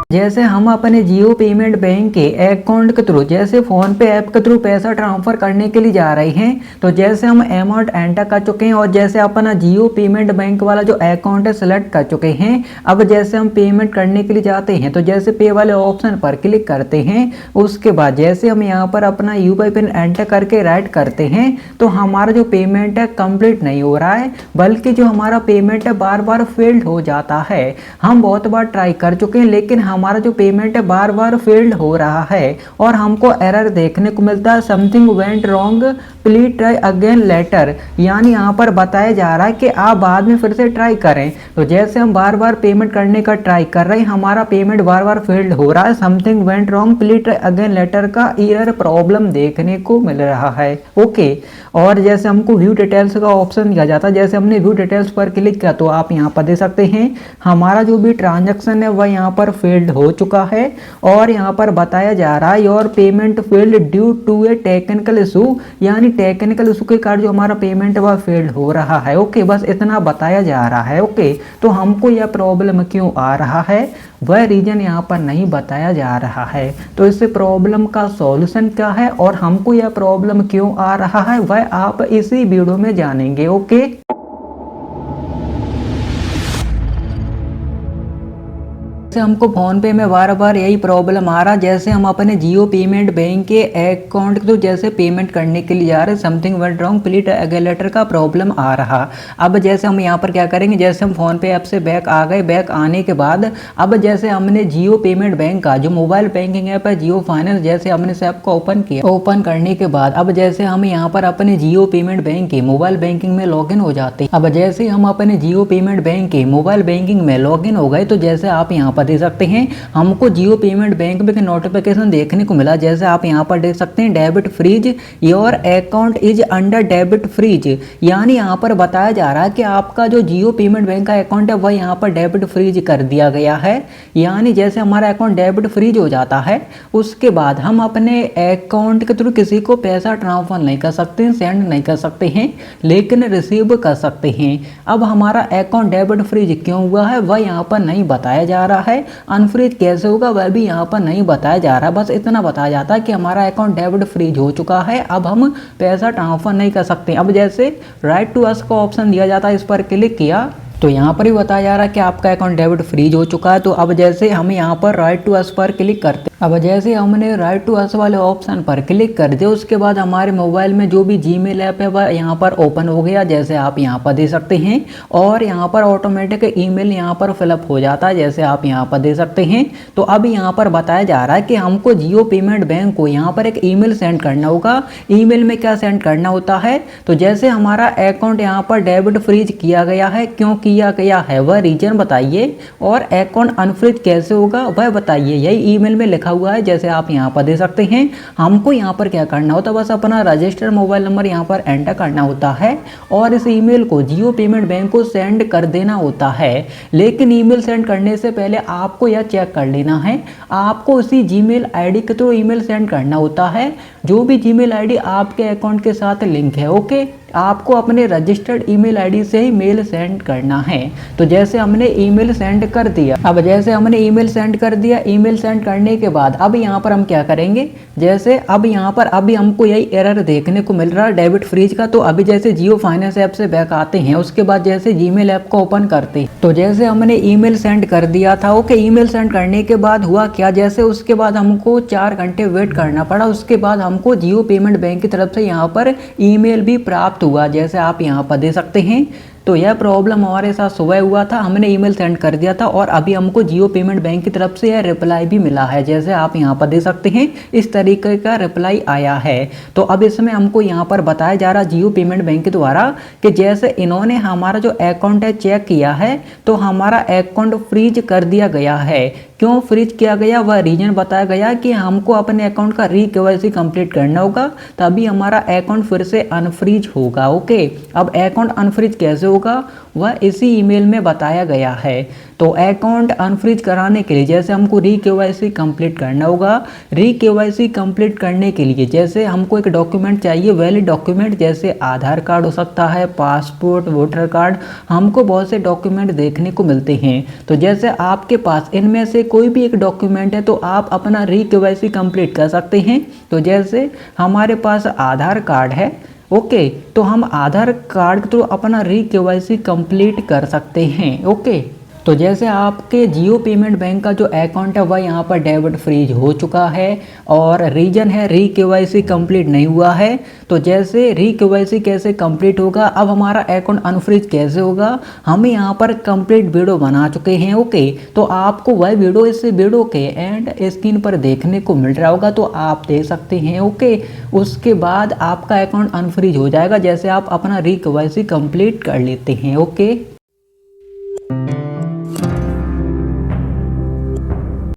जैसे हम अपने जियो पेमेंट बैंक के अकाउंट के थ्रू जैसे फ़ोन पे ऐप के थ्रू पैसा ट्रांसफ़र करने के लिए जा रहे हैं, तो जैसे हम अमाउंट एंटर कर चुके हैं और जैसे अपना जियो पेमेंट बैंक वाला जो अकाउंट है सेलेक्ट कर चुके हैं। अब जैसे हम पेमेंट करने के लिए जाते हैं तो जैसे पे वाले ऑप्शन पर क्लिक करते हैं। उसके बाद जैसे हम यहाँ पर अपना यूपीआई पिन एंटर करके राइट करते हैं तो हमारा जो पेमेंट है कंप्लीट नहीं हो रहा है, बल्कि जो हमारा पेमेंट है बार बार फेल्ड हो जाता है। हम बहुत बार ट्राई कर चुके हैं लेकिन हमारा जो पेमेंट है बार बार फेल्ड हो रहा है और हमको एरर देखने को मिलता है, something went wrong please try again later. यानी यहाँ पर बताया जा रहा है कि आप बाद में फिर से ट्राई करें। तो जैसे हम बार बार पेमेंट करने का ट्राई कर रहे हैं, हमारा पेमेंट बार बार फेल्ड हो रहा है, something went wrong please try again later का एरर प्रॉब्लम देखने को मिल रहा है। ओके, और जैसे हमको व्यू डिटेल्स का ऑप्शन दिया जाता है, जैसे हमने व्यू डिटेल्स पर क्लिक किया तो आप यहाँ पर देख सकते हैं हमारा जो भी ट्रांजैक्शन है वह यहाँ पर फेल्ड हो चुका है और यहाँ पर बताया जा रहा है your payment failed due to a technical issue. यानी टेक्निकल इशू के कारण जो हमारा पेमेंट है वह फेल्ड हो रहा है। ओके, बस इतना बताया जा रहा है। ओके, तो हमको यह प्रॉब्लम क्यों आ रहा है वह रीजन यहाँ पर नहीं बताया जा रहा है। तो इस प्रॉब्लम का सॉल्यूशन क्या है और हमको यह प्रॉब्लम क्यों आ रहा है वह आप इसी वीडियो में जानेंगे। ओके, हमको फोन पे में बार बार यही प्रॉब्लम आ रहा, जैसे हम अपने जियो पेमेंट बैंक के अकाउंट तो जैसे पेमेंट करने के लिए जा रहे, something went wrong please again later का प्रॉब्लम आ रहा। अब जैसे हम यहाँ पर क्या करेंगे, जैसे हम फोन पे ऐप से बैक आ गए, बैक आने के बाद अब जैसे हमने जियो पेमेंट बैंक का जो मोबाइल बैंकिंग ऐप है जियो फाइनेंस, जैसे हमने इस ऐप को ओपन किया, ओपन करने के बाद अब जैसे हम यहाँ पर अपने जियो पेमेंट बैंक के मोबाइल बैंकिंग में लॉगिन हो जाते हैं। अब जैसे हम अपने जियो पेमेंट बैंक के मोबाइल बैंकिंग में लॉगिन हो गए तो जैसे आप यहाँ पर देख सकते हैं हमको जियो पेमेंट बैंक में नोटिफिकेशन देखने को मिला। जैसे आप यहाँ पर देख सकते हैं debit freeze, your account is under debit freeze. यानी यहाँ पर बताया जा रहा है कि आपका जो जियो पेमेंट बैंक का अकाउंट है वह यहाँ पर डेबिट फ्रीज कर दिया गया है। यानी जैसे हमारा अकाउंट डेबिट फ्रीज हो जाता है उसके बाद हम अपने अकाउंट के थ्रू किसी को पैसा ट्रांसफर नहीं कर सकते, सेंड नहीं कर सकते हैं, लेकिन रिसीव कर सकते हैं। अब हमारा अकाउंट डेबिट फ्रीज क्यों हुआ है वह यहाँ पर नहीं बताया जा रहा है, अनफ्रीज कैसे होगा वह भी यहाँ पर नहीं बताया जा रहा। बस इतना बताया जाता है कि हमारा अकाउंट डेबिट फ्रीज हो चुका है, अब हम पैसा ट्रांसफर नहीं कर सकते। अब जैसे राइट टू अस का ऑप्शन दिया जाता है, इस पर क्लिक किया तो यहाँ पर ही बताया जा रहा है कि आपका अकाउंट डेबिट फ्रीज हो चुका है। तो अब जैसे हम यहाँ पर राइट टू अस पर क्लिक करते, अब जैसे हमने राइट टू अस वाले ऑप्शन पर क्लिक कर दिया उसके बाद हमारे मोबाइल में जो भी जीमेल ऐप है वह यहाँ पर ओपन हो गया, जैसे आप यहाँ पर देख सकते हैं। और यहाँ पर ऑटोमेटिक ईमेल यहाँ पर फिलअप हो जाता है, जैसे आप यहाँ पर देख सकते हैं। तो अब यहाँ पर बताया जा रहा है कि हमको जियो पेमेंट बैंक को यहाँ पर एक ईमेल सेंड करना होगा। ईमेल में क्या सेंड करना होता है, तो जैसे हमारा अकाउंट यहाँ पर डेबिट फ्रीज किया गया है, क्यों किया गया है वह रीजन बताइए, और अकाउंट अनफ्रीज कैसे होगा वह बताइए। यही ईमेल में लिखा हुआ है, जैसे आप यहाँ पर देख सकते हैं। हमको यहाँ पर क्या करना होता है, बस अपना रजिस्टर्ड मोबाइल नंबर यहाँ पर एंटर करना होता है और इस ईमेल को जियो पेमेंट बैंक को सेंड कर देना होता है। लेकिन ईमेल सेंड करने से पहले आपको यह चेक कर लेना है, आपको उसी जीमेल आईडी के थ्रू ईमेल सेंड करना होता है जो भी जीमेल आईडी आपके अकाउंट के साथ लिंक है। ओके, आपको अपने रजिस्टर्ड ईमेल आईडी से ही मेल सेंड करना है। तो जैसे हमने ईमेल सेंड कर दिया, अब जैसे हमने ईमेल सेंड कर दिया, ईमेल सेंड करने के बाद अब यहाँ पर हम क्या करेंगे, जैसे अब यहाँ पर अभी हमको यही एरर देखने को मिल रहा है डेबिट फ्रीज का। तो अभी जैसे जियो फाइनेंस ऐप से बैक आते हैं, उसके बाद जैसे जीमेल ऐप को ओपन करते हैं तो जैसे हमने ईमेल सेंड कर दिया था। ओके, ईमेल सेंड करने के बाद हुआ क्या, जैसे उसके बाद हमको 4 घंटे वेट करना पड़ा। उसके बाद हमको जियो पेमेंट बैंक की तरफ से यहाँ पर ईमेल भी प्राप्त हुआ, जैसे आप यहाँ पर दे सकते हैं। तो यह प्रॉब्लम हमारे साथ सुबह हुआ था, हमने ईमेल सेंड कर दिया था और अभी हमको जियो पेमेंट बैंक की तरफ से यह रिप्लाई भी मिला है, जैसे आप यहाँ पर देख सकते हैं। इस तरीके का रिप्लाई आया है। तो अब इसमें हमको यहाँ पर बताया जा रहा जियो पेमेंट बैंक के द्वारा कि जैसे इन्होंने हमारा जो अकाउंट है चेक किया है तो हमारा अकाउंट फ्रीज कर दिया गया है। क्यों फ्रीज किया गया वह रीजन बताया गया कि हमको अपने अकाउंट का री-केवाईसी कंप्लीट करना होगा, तभी हमारा अकाउंट फिर से अनफ्रीज होगा। ओके, अब अकाउंट अनफ्रीज कैसे होगा वह इसी ईमेल में बताया गया है। तो अकाउंट अनफ्रीज कराने के लिए जैसे हमको री केवाईसी कंप्लीट करना होगा। री केवाईसी कंप्लीट करने के लिए जैसे हमको एक डॉक्यूमेंट चाहिए, वैलिड डॉक्यूमेंट, जैसे आधार कार्ड हो सकता है, पासपोर्ट, वोटर कार्ड, हमको बहुत से डॉक्यूमेंट देखने को मिलते हैं। तो जैसे आपके पास इनमें से कोई भी एक डॉक्यूमेंट है तो आप अपना री केवाईसी कंप्लीट कर सकते हैं। तो जैसे हमारे पास आधार कार्ड है, ओके, तो हम आधार कार्ड के थ्रू अपना री केवाईसी कंप्लीट कर सकते हैं। ओके, तो जैसे आपके जियो पेमेंट बैंक का जो अकाउंट है वह यहाँ पर डेबिट फ्रीज हो चुका है और रीजन है री केवाईसी कंप्लीट नहीं हुआ है। तो जैसे री केवाईसी कैसे कंप्लीट होगा, अब हमारा अकाउंट अनफ्रीज कैसे होगा, हम यहाँ पर कंप्लीट वीडियो बना चुके हैं। ओके, तो आपको वह वीडियो इस वीडियो के एंड स्क्रीन पर देखने को मिल रहा होगा, तो आप देख सकते हैं। ओके, उसके बाद आपका अकाउंट अनफ्रीज हो जाएगा जैसे आप अपना री केवाईसी कंप्लीट कर लेते हैं। ओके।